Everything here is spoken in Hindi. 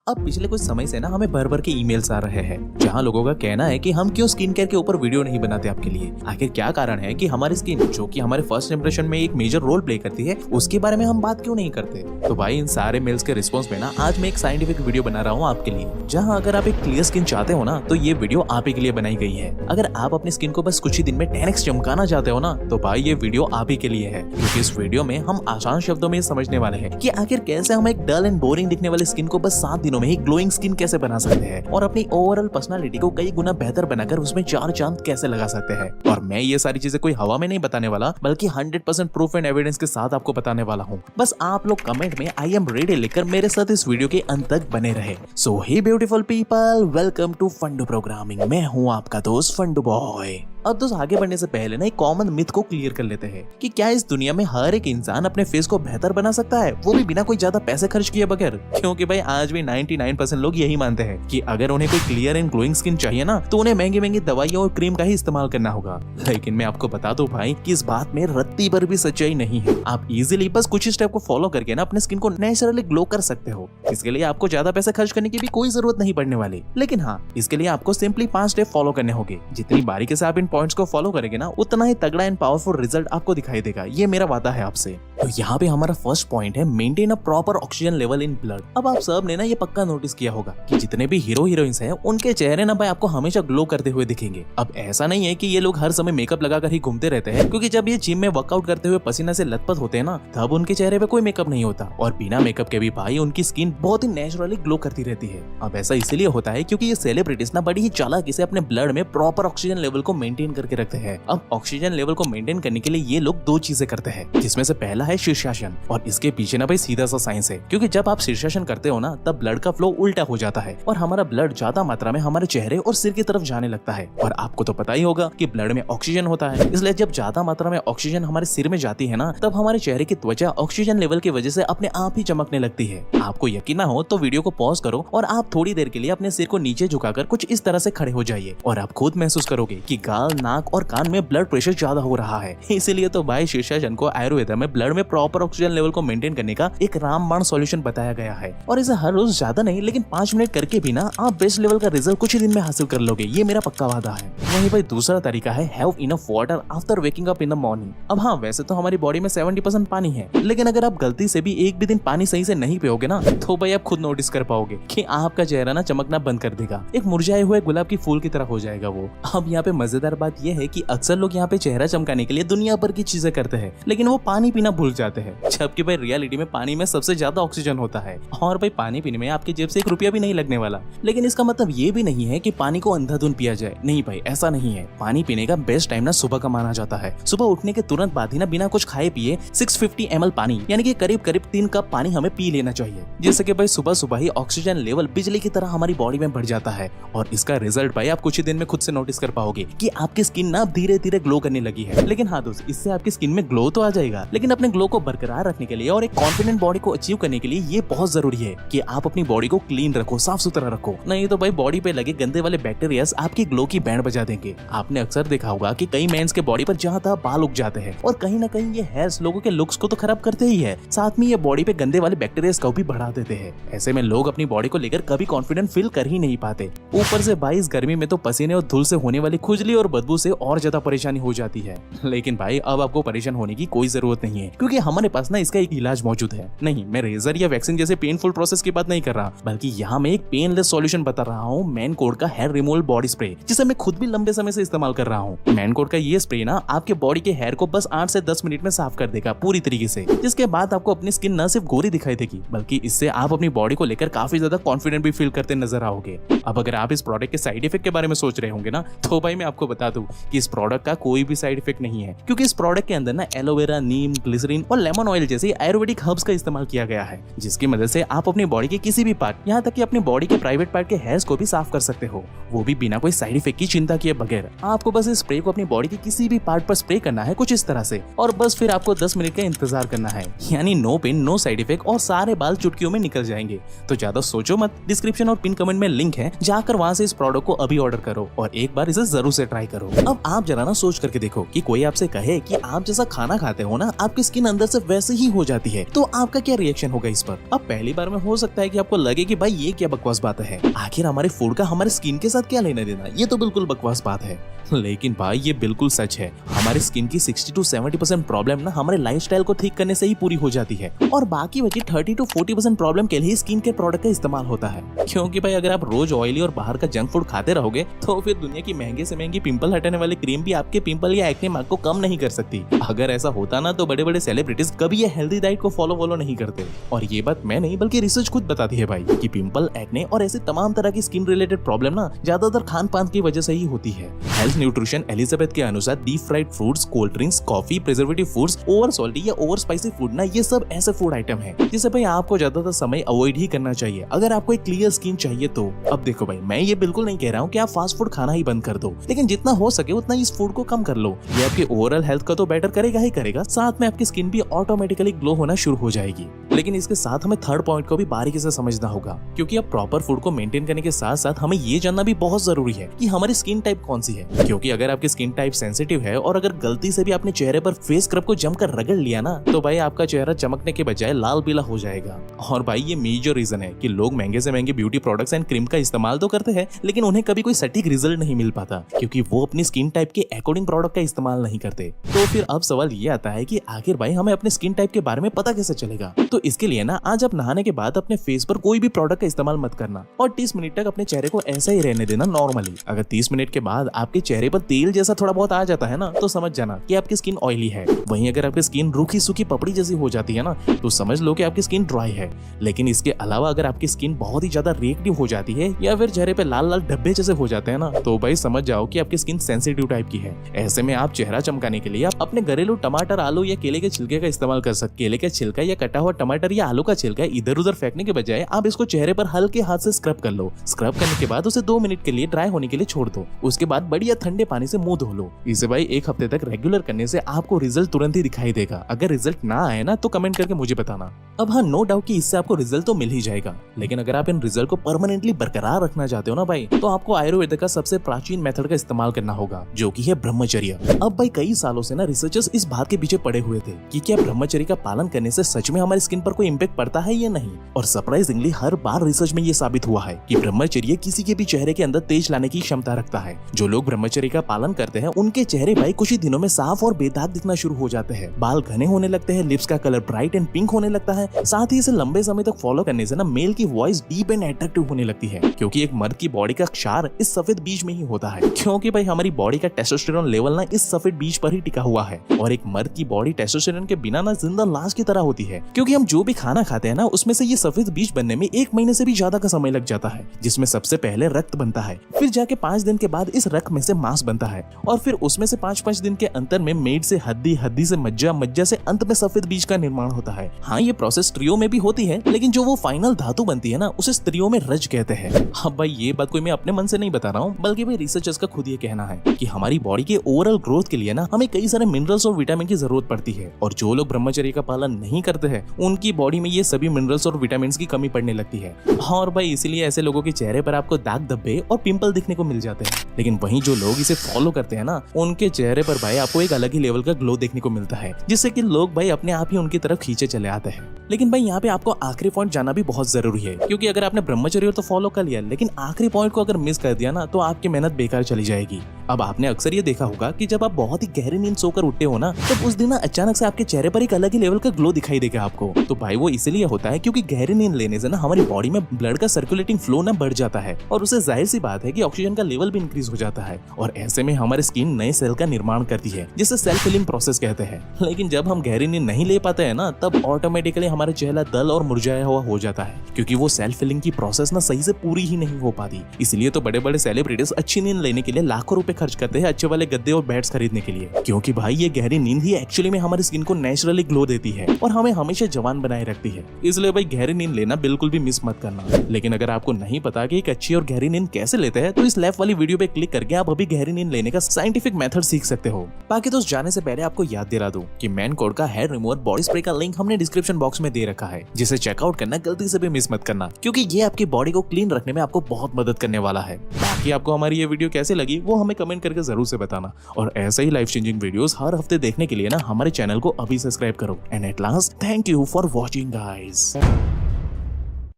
अब पिछले कुछ समय से ना हमें भर भर के ईमेल्स आ रहे हैं जहां लोगों का कहना है कि हम क्यों स्किन केयर के ऊपर वीडियो नहीं बनाते आपके लिए। आखिर क्या कारण है कि हमारी स्किन जो कि हमारे फर्स्ट इंप्रेशन में एक मेजर रोल प्ले करती है उसके बारे में हम बात क्यों नहीं करते। तो भाई इन सारे मेल्स के रिस्पॉन्स में ना आज मैं एक साइंटिफिक वीडियो बना रहा हूँ आपके लिए, जहाँ अगर आप एक क्लियर स्किन चाहते हो ना तो ये वीडियो आप ही के लिए बनाई गई है। अगर आप अपनी स्किन को बस कुछ ही दिन में 10x चमकाना चाहते हो ना तो भाई ये वीडियो आप ही के लिए है, क्योंकि इस वीडियो में हम आसान शब्दों में समझने वाले हैं कि आखिर कैसे हम एक डल एंड बोरिंग दिखने वाली स्किन को बस 7 दिनों में ही ग्लोइंग स्किन कैसे बना सकते हैं और अपनी ओवरऑल पर्सनालिटी को कई गुना बेहतर बनाकर उसमें 4 चांद कैसे लगा सकते हैं। और मैं ये सारी चीजें कोई हवा में नहीं बताने वाला, बल्कि 100% प्रूफ एंड एविडेंस के साथ आपको बताने वाला हूँ। बस आप लोग कमेंट में आई एम रेडी लिखकर मेरे साथ इस वीडियो के अंत तक बने रहे। So hey beautiful people, welcome to Fundoo programming. मैं हूँ आपका दोस्त फंडू बॉय। अब दोस्त आगे बढ़ने से पहले ना एक कॉमन मिथ को क्लियर कर लेते हैं कि क्या इस दुनिया में हर एक इंसान अपने फेस को बेहतर बना सकता है, वो भी बिना कोई ज्यादा पैसे खर्च किए बगैर। क्योंकि भाई आज भी 99% लोग यही मानते हैं कि अगर उन्हें कोई क्लियर एंड ग्लोइंग स्किन चाहिए ना तो उन्हें महंगी महंगी दवाइयों और क्रीम का ही इस्तेमाल करना होगा। लेकिन मैं आपको बता दूं भाई कि इस बात में रत्ती भर भी सच्चाई नहीं है। आप इजीली बस कुछ स्टेप को फॉलो करके ना अपने स्किन को नेचुरली ग्लो कर सकते हो। इसके लिए आपको ज्यादा पैसे खर्च करने की भी कोई जरूरत नहीं पड़ने वाली। लेकिन हाँ, इसके लिए आपको सिंपली 5 स्टेप फॉलो करने होंगे। जितनी बारीकी से आप इन पॉइंट्स को फॉलो करेंगे ना उतना ही तगड़ा एंड पावरफुल रिजल्ट आपको दिखाई देगा। ये मेरा वादा है आपसे। तो यहाँ पे हमारा फर्स्ट पॉइंट है maintain a proper oxygen level in blood. अब आप सब ने ना ये पक्का नोटिस किया होगा कि जितने भी हीरो हीरोइंस हैं उनके चेहरे ना भाई आपको हमेशा ग्लो करते हुए दिखेंगे। अब ऐसा नहीं है कि ये लोग हर समय मेकअप लगाकर ही घूमते रहते हैं, क्योंकि जब ये जिम में वर्कआउट करते हुए पसीना से लथपथ होते हैं ना तब उनके चेहरे पे कोई मेकअप नहीं होता और बिना मेकअप के भी भाई उनकी स्किन बहुत ही नेचुरली ग्लो करती रहती है। अब ऐसा इसीलिए होता है क्योंकि ये सेलिब्रिटीज ना बड़ी ही चालाकी से अपने ब्लड में प्रॉपर ऑक्सीजन लेवल को मेंटेन करके रखते हैं। अब ऑक्सीजन लेवल को मेंटेन करने के लिए ये लोग 2 चीजें करते हैं, जिसमें से पहला है शीर्षासन। और इसके पीछे ना भाई सीधा सा साइंस है, क्योंकि जब आप शीर्षासन करते हो ना तब ब्लड का फ्लो उल्टा हो जाता है और हमारा ब्लड ज्यादा मात्रा में हमारे चेहरे और सिर की तरफ जाने लगता है। और आपको तो पता ही होगा कि ब्लड में ऑक्सीजन होता है, इसलिए जब ज्यादा मात्रा में ऑक्सीजन हमारे सिर में जाती है ना तब हमारे चेहरे की त्वचा ऑक्सीजन लेवल की वजह से अपने आप ही चमकने लगती है। आपको यकीन ना हो तो वीडियो को पॉज करो और आप थोड़ी देर के लिए अपने सिर को नीचे झुकाकर कुछ इस तरह से खड़े हो जाइए और आप खुद महसूस करोगे कि गाल, नाक और कान में ब्लड प्रेशर ज्यादा हो रहा है। इसीलिए तो भाई शीर्षासन को आयुर्वेद में ब्लड में प्रॉपर ऑक्सीजन लेवल को मेंटेन करने का एक रामबाण सॉल्यूशन बताया गया है। और इसे हर रोज ज्यादा नहीं लेकिन 5 मिनट करके भी ना आप बेस्ट लेवल का रिजल्ट कुछ ही दिन में हासिल कर लोगे। ये मेरा पक्का वादा है। वहीं भाई दूसरा तरीका है have enough water after waking up in the morning. अब हाँ, वैसे तो हमारी बॉडी में 70% पानी है, लेकिन अगर आप गलती से भी एक भी दिन पानी सही से नहीं पियोगे ना तो भाई आप खुद नोटिस कर पाओगे कि आपका चेहरा ना चमकना बंद कर देगा। एक मुरझाए हुए गुलाब की फूल की तरह हो जाएगा वो। अब यहाँ पे मजेदार बात यह है कि अक्सर लोग यहाँ पे चेहरा चमकाने के लिए दुनिया भर की चीजें करते हैं, लेकिन वो पानी पीना भूल जाते हैं, जबकि भाई रियलिटी में पानी में सबसे ज्यादा ऑक्सीजन होता है। और भाई पानी पीने में आपकी जेब से 1 रुपया भी नहीं लगने वाला। लेकिन इसका मतलब ये भी नहीं है कि पानी को अंधाधुंध पिया जाए। नहीं भाई, ऐसा नहीं है। पानी पीने का बेस्ट टाइम ना सुबह का माना जाता है। सुबह उठने के तुरंत बाद ही ना बिना कुछ खाए पिए 650 ml पानी यानी कि करीब 3 कप पानी हमें पी लेना चाहिए, जिससे कि भाई सुबह सुबह ही ऑक्सीजन लेवल बिजली की तरह हमारी बॉडी में बढ़ जाता है। और इसका रिजल्ट भाई आप कुछ ही दिन में खुद से नोटिस कर पाओगे कि आपकी स्किन ना धीरे धीरे ग्लो करने लगी है। लेकिन हाँ दोस्त, इससे आपकी स्किन में ग्लो तो आ जाएगा, लेकिन अपने ग्लो को बरकरार रखने के लिए और एक कॉन्फिडेंट बॉडी को अचीव करने के लिए ये बहुत जरूरी है कि आप अपनी बॉडी को क्लीन रखो, साफ सुथरा रखो। नहीं तो भाई बॉडी पे लगे गंदे वाले बैक्टीरिया आपकी ग्लो की बैंड बजा देंगे। आपने अक्सर देखा होगा कि कई मेंस के बॉडी पर जहाँ तहाँ बाल उग जाते हैं और कहीं ना कहीं ये हेयर्स लोगों के लुक्स को तो खराब करते ही है, साथ में ये बॉडी पे गंदे वाले बैक्टीरिया को भी बढ़ा देते हैं। ऐसे में लोग अपनी बॉडी को लेकर कभी कॉन्फिडेंट फील कर ही नहीं पाते। ऊपर से 22 गर्मी में तो पसीने और धूल से होने वाली खुजली और बदबू से और ज्यादा परेशानी हो जाती है। लेकिन भाई अब आपको परेशान होने की कोई जरूरत नहीं है, क्योंकि हमारे पास ना इसका एक इलाज मौजूद है। नहीं, मैं रेजर या वैक्सीन जैसे पेनफुल प्रोसेस की बात नहीं कर रहा, बल्कि यहाँ मैं एक पेनलेस सॉल्यूशन बता रहा हूँ, मैनकोर्ट का हेयर रिमूवल बॉडी स्प्रे, जिसे मैं खुद भी लंबे समय से इस्तेमाल कर रहा हूँ। मैनकोर्ट का ये स्प्रे ना आपके बॉडी के हेयर को बस 8 से 10 मिनट में साफ कर देगा पूरी तरीके से, जिसके बाद आपको अपनी स्किन न सिर्फ गोरी दिखाई देगी, बल्कि इससे आप अपनी बॉडी को लेकर काफी ज्यादा कॉन्फिडेंट भी फील करते नजर आओगे। अब अगर आप इस प्रोडक्ट के साइड इफेक्ट के बारे में सोच रहे होंगे ना तो भाई मैं आपको बता दूं कि इस प्रोडक्ट का कोई भी साइड इफेक्ट नहीं है, क्योंकि इस प्रोडक्ट के अंदर ना एलोवेरा, नीम, ग्लिसरीन और लेमन ऑयल जैसे आयुर्वेदिक हर्ब्स का इस्तेमाल किया गया है, जिसकी मदद से आप अपनी बॉडी के किसी भी पार्ट, यहाँ तक कि अपनी बॉडी के प्राइवेट पार्ट के हेयर्स को भी साफ कर सकते हो, वो भी बिना कोई साइड इफेक्ट की चिंता किए बगैर। आपको बस इस स्प्रे को अपनी बॉडी के किसी भी पार्ट पर स्प्रे करना है कुछ इस तरह से, और बस फिर आपको 10 मिनट का इंतजार करना है, यानी no pain, no side effect और सारे बाल चुटकियों में निकल जाएंगे। तो ज्यादा सोचो मत, डिस्क्रिप्शन और पिन कमेंट में लिंक है, जाकर वहाँ से इस प्रोडक्ट को अभी ऑर्डर करो और एक बार इसे जरूर से ट्राई करो। अब आप जरा ना सोच करके देखो कि कोई आपसे कहे कि आप जैसा खाना खाते हो ना आपकी स्किन अंदर से वैसे ही हो जाती है, तो आपका क्या रिएक्शन होगा इस पर? अब पहली बार में हो सकता है कि आपको लगे कि भाई ये क्या बकवास बात है, आखिर हमारे फूड का हमारे स्किन के साथ क्या लेना देना, ये तो बिल्कुल बकवास बात है। लेकिन भाई ये बिल्कुल सच है। हमारी स्किन की 60 to 70% प्रॉब्लम ना हमारे लाइफस्टाइल को ठीक करने से ही पूरी हो जाती है और बाकी बची 30 to 40% प्रॉब्लम के लिए स्किन के प्रोडक्ट का इस्तेमाल होता है। क्योंकि भाई अगर आप रोज ऑयली और बाहर का जंक फूड खाते रहोगे तो फिर दुनिया की महंगे से महंगी पिंपल हटाने वाली क्रीम भी आपके पिंपल या एक्ने मार्क को कम नहीं कर सकती। अगर ऐसा होता ना तो बड़े बड़े सेलिब्रिटीज कभी ये हेल्दी डाइट को फॉलो नहीं करते। और ये बात मैं नहीं बल्कि रिसर्च खुद बताती है भाई कि पिंपल, एक्ने और ऐसे तमाम तरह की स्किन रिलेटेड प्रॉब्लम ना ज्यादातर खान पान की वजह से ही होती है। हेल्थ न्यूट्रिशन एलिजाबेथ के अनुसार deep fried foods, cold drinks, coffee, preservative foods, over salty या ओवर स्पाइसी फूड ना ये सब ऐसे फूड आइटम है जिसे भाई आपको ज्यादातर समय अवॉइड ही करना चाहिए अगर आपको एक क्लियर स्किन चाहिए तो। अब देखो भाई मैं ये बिल्कुल नहीं कह रहा हूँ कि आप फास्ट फूड खाना ही बंद कर दो, लेकिन जितना हो सके उतना इस फूड को कम कर लो। ये आपके ओवरऑल हेल्थ का तो बेटर करेगा ही करेगा, साथ में आपकी स्किन भी ऑटोमेटिकली ग्लो होना शुरू हो जाएगी। लेकिन इसके साथ हमें थर्ड पॉइंट को भी बारीकी से समझना होगा, क्योंकि अब प्रॉपर फूड को मेंटेन करने के साथ साथ हमें ये जानना भी बहुत जरूरी है कि हमारी स्किन टाइप कौन सी है। क्योंकि अगर आपकी स्किन टाइप सेंसिटिव है और अगर गलती से भी आपने चेहरे पर फेस स्क्रब को जमकर रगड़ लिया ना तो भाई आपका चेहरा चमकने के बजाय लाल पीला हो जाएगा। और भाई ये मेजर रीजन है कि लोग महंगे से महंगे ब्यूटी प्रोडक्ट्स एंड क्रीम का इस्तेमाल तो करते हैं लेकिन उन्हें कभी कोई सटीक रिजल्ट नहीं मिल पाता, क्योंकि वो अपनी स्किन टाइप के अकॉर्डिंग प्रोडक्ट का इस्तेमाल नहीं करते। तो फिर अब सवाल ये आता है कि आखिर भाई हमें अपने स्किन टाइप के बारे में पता कैसे चलेगा? तो इसके लिए ना आज आप नहाने के बाद अपने फेस पर कोई भी प्रोडक्ट का इस्तेमाल मत करना और 30 मिनट तक अपने चेहरे को ऐसा ही रहने देना नॉर्मली। अगर 30 मिनट के बाद आपके चेहरे पर तेल जैसा थोड़ा बहुत आ जाता है ना तो समझ जाना कि आपकी स्किन ऑयली है। वहीं अगर आपकी स्किन रूखी सूखी पपड़ी जैसी हो जाती है ना तो समझ लो कि आपकी स्किन ड्राई है। लेकिन इसके अलावा अगर आपकी स्किन बहुत ही ज्यादा रिएक्टिव हो जाती है या फिर चेहरे पे लाल लाल धब्बे जैसे हो जाते हैं ना तो भाई समझ जाओ कि आपकी स्किन सेंसिटिव टाइप की है। ऐसे में आप चेहरा चमकाने के लिए आप अपने घरेलू टमाटर, आलू या केले के छिलके का इस्तेमाल कर सकते। केले का छिलका या कटा हुआ टमाटर या आलू का छिलका इधर उधर फेंकने के बजाय आप इसको चेहरे पर हल्के हाथ से स्क्रब कर लो। स्क्रब करने के बाद उसे 2 मिनट के लिए ड्राई होने के लिए छोड़ दो। उसके बाद बढ़िया ठंडे पानी से मुंह धो लो। इसे भाई 1 हफ्ते तक रेगुलर करने से आपको रिजल्ट तुरंत ही दिखाई देगा। अगर रिजल्ट ना आए ना तो कमेंट करके मुझे बताना। अब हाँ, नो डाउट कि इससे आपको रिजल्ट तो मिल ही जाएगा, लेकिन अगर आप इन रिजल्ट को परमानेंटली बरकरार रखना चाहते हो ना भाई तो आपको आयुर्वेद का सबसे प्राचीन मेथड का इस्तेमाल करना होगा, जो कि है ब्रह्मचर्य। अब भाई कई सालों से ना रिसर्चर्स इस बात के पीछे पड़े हुए थे कि क्या ब्रह्मचर्य का पालन करने से सच में हमारी स्किन पर कोई इम्पैक्ट पड़ता है या नहीं। और सरप्राइजिंगली हर बार रिसर्च में ये साबित हुआ है कि ब्रह्मचर्य किसी के भी चेहरे के अंदर तेज लाने की क्षमता रखता है। जो लोग ब्रह्मचर्य का पालन करते हैं उनके चेहरे भाई कुछ ही दिनों में साफ और बेदाग दिखना शुरू हो जाते हैं। बाल घने होने लगते हैं, लिप्स का कलर ब्राइट एंड पिंक होने लगता है। साथ ही इसे लंबे समय तक फॉलो करने से ना मेल की वॉइस डीप एंड अट्रैक्टिव होने लगती है, क्योंकि एक मर्द की बॉडी का क्षार इस सफेद बीज में ही होता है। क्योंकि भाई हमारी बॉडी का टेस्टोस्टेरोन लेवल ना इस सफेद बीज पर ही टिका हुआ है और एक मर्द की बॉडी टेस्टोस्टेरोन के बिना ना जिंदा लाश की तरह होती है, क्योंकि हम जो भी खाना खाते हैं ना उसमें से ये सफेद बीज बनने में 1 महीने से भी ज्यादा का समय लग जाता है, जिसमें सबसे पहले रक्त बनता है, फिर जाके 5 दिन के बाद इस रक्त में से मांस बनता है और फिर उसमें से 5-5 दिन के अंतर में मेद से हड्डी, हड्डी से मज्जा, मज्जा से अंत में सफेद बीज का निर्माण होता है। हाँ, ये प्रोसेस स्त्रियों में भी होती है, लेकिन जो वो फाइनल धातु बनती है ना उसे स्त्रियों में रज कहते हैं। अब भाई ये बात कोई मैं अपने मन से नहीं बता रहा हूँ, बल्कि भाई रिसर्चर्स का खुद ये कहना है कि हमारी बॉडी के ओवरऑल ग्रोथ के लिए ना हमें कई सारे मिनरल्स और विटामिन की जरूरत पड़ती है और जो लोग ब्रह्मचर्य का पालन नहीं करते हैं उनकी बॉडी में ये सभी मिनरल्स और विटामिन की कमी पड़ने लगती है। और भाई इसीलिए ऐसे लोगों के चेहरे पर आपको दाग धब्बे और पिंपल दिखने को मिल जाते हैं। लेकिन वहीं जो लोग इसे फॉलो करते हैं ना उनके चेहरे पर भाई आपको एक अलग ही लेवल का ग्लो देखने को मिलता है, जिससे कि लोग भाई अपने आप ही उनकी तरफ खींचे चले आते हैं। लेकिन भाई यहाँ पे आपको आखिरी पॉइंट जानना भी बहुत जरूरी है, क्योंकि अगर आपने ब्रह्मचर्य तो फॉलो कर लिया लेकिन आखिरी पॉइंट को अगर मिस कर दिया ना तो आपकी मेहनत बेकार चली जाएगी। अब आपने अक्सर ये देखा होगा कि जब आप बहुत ही गहरी नींद सोकर उठते हो ना तब उस दिन अचानक से आपके चेहरे पर एक अलग ही लेवल का ग्लो दिखाई देगा आपको। तो भाई वो इसलिए होता है क्योंकि गहरी नींद लेने से ना हमारी बॉडी में ब्लड का सर्कुलेटिंग फ्लो ना बढ़ जाता है और उससे जाहिर सी बात है कि ऑक्सीजन का लेवल भी इंक्रीज हो जाता है और ऐसे में हमारी स्किन नए सेल का निर्माण करती है, जिसे सेल्फ हीलिंग प्रोसेस कहते हैं। लेकिन जब हम गहरी नींद नहीं ले पाते हैं ना तब ऑटोमेटिकली हमारा चेहरा दल और मुरझाया हुआ हो जाता है, क्योंकि वो सेल्फ हीलिंग की प्रोसेस ना सही से पूरी ही नहीं हो पाती। इसलिए तो बड़े बड़े सेलिब्रिटीज अच्छी नींद लेने के लिए लाखों रुपए खर्च करते हैं अच्छे वाले गद्दे और बेड्स खरीदने के लिए, क्योंकि भाई ये गहरी नींद ही एक्चुअली में हमारी स्किन को नेचुरली ग्लो देती है और हमें हमेशा जवान बनाए रखती है। इसलिए भाई गहरी नींद लेना बिल्कुल भी मिस मत करना। लेकिन अगर आपको नहीं पता कि एक अच्छी और गहरी नींद कैसे लेते हैं तो इस लेफ्ट वाली वीडियो पे क्लिक करके आप अभी गहरी नींद लेने का साइंटिफिक मेथड सीख सकते हो। बाकी दोस्त जाने से पहले आपको याद दिला दूं कि मैन कोड का हेयर रिमूवर बॉडी स्प्रे का लिंक हमने डिस्क्रिप्शन बॉक्स में दे रखा है, जिसे चेकआउट करना गलती से भी मिस मत करना, क्योंकि ये आपकी बॉडी को क्लीन रखने में आपको बहुत मदद करने वाला है। बाकी आपको हमारी ये वीडियो कैसे लगी वो हमें कमेंट करके जरूर से बताना, और ऐसे ही लाइफ चेंजिंग वीडियोस हर हफ्ते देखने के लिए ना हमारे चैनल को अभी सब्सक्राइब करो। And at last, thank you for watching guys.